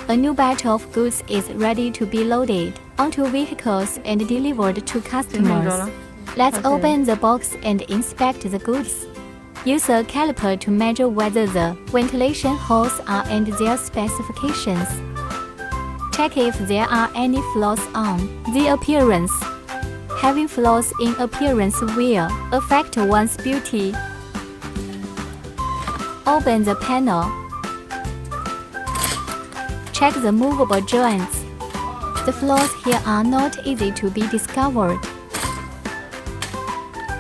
A new batch of goods is ready to be loaded onto vehicles and delivered to customers. Let's open the box and inspect the goods. Use a caliper to measure whether the ventilation holes are and their specifications. Check if there are any flaws on the appearance. Having flaws in appearance will affect one's beauty. Open the panel. Check the movable joints. The flaws here are not easy to be discovered.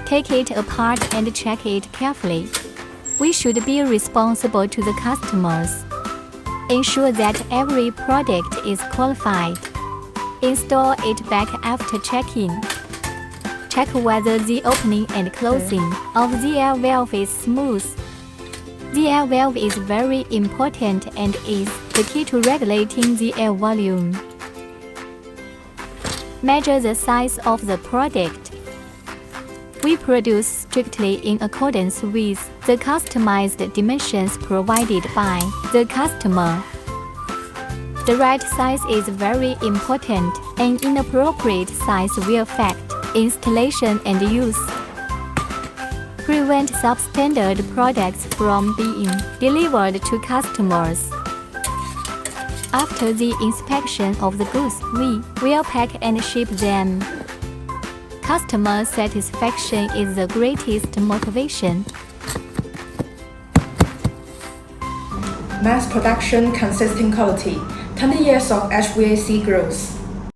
Take it apart and check it carefully. We should be responsible to the customers. Ensure that every product is qualified. Install it back after checking. Check whether the opening and closing of the air valve is smooth. The air valve is very important and is the key to regulating the air volume. Measure the size of the product. We produce strictly in accordance with the customized dimensions provided by the customer. The right size is very important. An inappropriate size will affect installation and use. Prevent substandard products from being delivered to customers. After the inspection of the goods, we will pack and ship them. Customer satisfaction is the greatest motivation. Mass production consistent quality. 20 years of HVAC growth.